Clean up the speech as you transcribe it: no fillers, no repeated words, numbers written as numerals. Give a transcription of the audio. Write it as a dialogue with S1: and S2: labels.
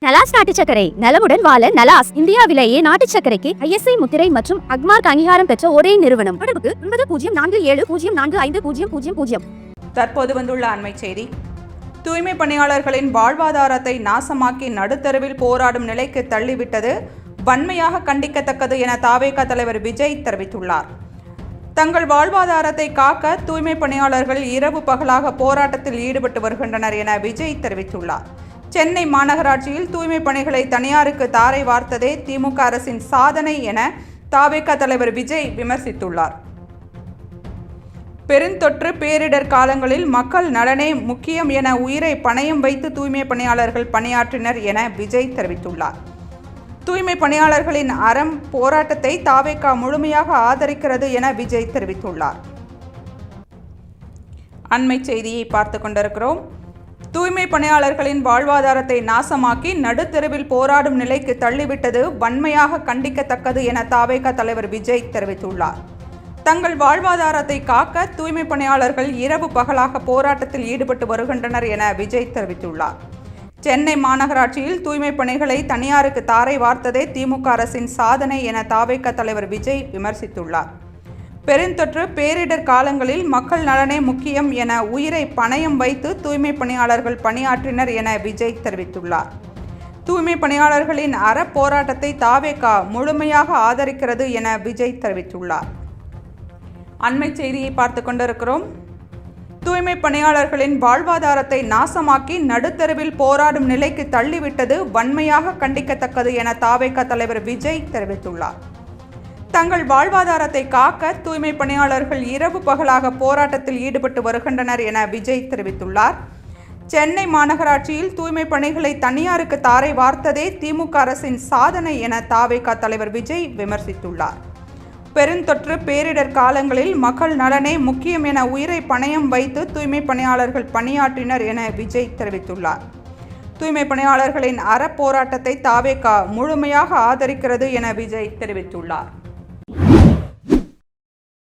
S1: நலாஸ் நாட்டு சர்க்கரை நலமுடன் வாழ நலாஸ் இந்தியாவிலேயே நாட்டு சர்க்கரைக்கு ISI முத்திரை மற்றும் அக்மார்க் அங்கீகாரம் பெற்ற ஒரே நிறுவனம். தொடர்புக்கு 9047045000.
S2: தற்போது வந்துள்ள அண்மை செய்தி. தூய்மை பணியாளர்களின் வாழ்வாதாரத்தை நாசமாக்கி நடுத்தருவில் போராடும் நிலைக்கு தள்ளிவிட்டது வன்மையாக கண்டிக்கத்தக்கது என தவேக தலைவர் விஜய் தெரிவித்துள்ளார். தங்கள் வாழ்வாதாரத்தை காக்க தூய்மை பணியாளர்கள் இரவு பகலாக போராட்டத்தில் ஈடுபட்டு வருகின்றனர் என விஜய் தெரிவித்துள்ளார். சென்னை மாநகராட்சியில் தூய்மை பணிகளை தனியாருக்கு தாரை வார்த்ததே திமுக அரசின் சாதனை என தவேக தலைவர் விஜய் விமர்சித்துள்ளார். பெருந்தொற்று பேரிடர் காலங்களில் மக்கள் நலனே முக்கியம் என உயிரை பணயம் வைத்து தூய்மை பணியாளர்கள் பணியாற்றினர் என விஜய் தெரிவித்துள்ளார். தூய்மை பணியாளர்களின் அறம் போராட்டத்தை தவேக முழுமையாக ஆதரிக்கிறது என விஜய் தெரிவித்துள்ளார். அண்மை செய்தியை பார்த்து கொண்டிருக்கிறோம். தூய்மை பணியாளர்களின் வாழ்வாதாரத்தை நாசமாக்கி நடுத்தெருவில் போராடும் நிலைக்கு தள்ளிவிட்டது வன்மையாக கண்டிக்கத்தக்கது என தவேக தலைவர் விஜய் தெரிவித்துள்ளார். தங்கள் வாழ்வாதாரத்தை காக்க தூய்மை பணியாளர்கள் இரவு பகலாக போராட்டத்தில் ஈடுபட்டு வருகின்றனர் என விஜய் தெரிவித்துள்ளார். சென்னை மாநகராட்சியில் தூய்மை பணிகளை தனியாருக்கு தாரை வார்த்ததே திமுக அரசின் சாதனை என தவேக தலைவர் விஜய் விமர்சித்துள்ளார். பெருந்தொற்று பேரிடர் காலங்களில் மக்கள் நலனே முக்கியம் என உயிரை பணயம் வைத்து தூய்மை பணியாளர்கள் பணியாற்றினர் என விஜய் தெரிவித்துள்ளார். தூய்மை பணியாளர்களின் அற போராட்டத்தை தவேக முழுமையாக ஆதரிக்கிறது என விஜய் தெரிவித்துள்ளார். அண்மை செய்தியை பார்த்து கொண்டிருக்கிறோம். தூய்மை பணியாளர்களின் வாழ்வாதாரத்தை நாசமாக்கி நடுத்தருவில் போராடும் நிலைக்கு தள்ளிவிட்டது வன்மையாக கண்டிக்கத்தக்கது என தவேக தலைவர் விஜய் தெரிவித்துள்ளார். தங்கள் வாழ்வாதாரத்தை காக்க தூய்மை பணியாளர்கள் இரவு பகலாக போராட்டத்தில் ஈடுபட்டு வருகின்றனர் என விஜய் தெரிவித்துள்ளார். சென்னை மாநகராட்சியில் தூய்மை பணிகளை தனியாருக்கு தாரை வார்த்ததே திமுக அரசின் சாதனை என தவேக தலைவர் விஜய் விமர்சித்துள்ளார். பெருந்தொற்று பேரிடர் காலங்களில் மக்கள் நலனே முக்கியம் என உயிரை பணயம் வைத்து தூய்மை பணியாளர்கள் பணியாற்றினர் என விஜய் தெரிவித்துள்ளார். தூய்மை பணியாளர்களின் அற போராட்டத்தை தவேக முழுமையாக ஆதரிக்கிறது என விஜய் தெரிவித்துள்ளார்.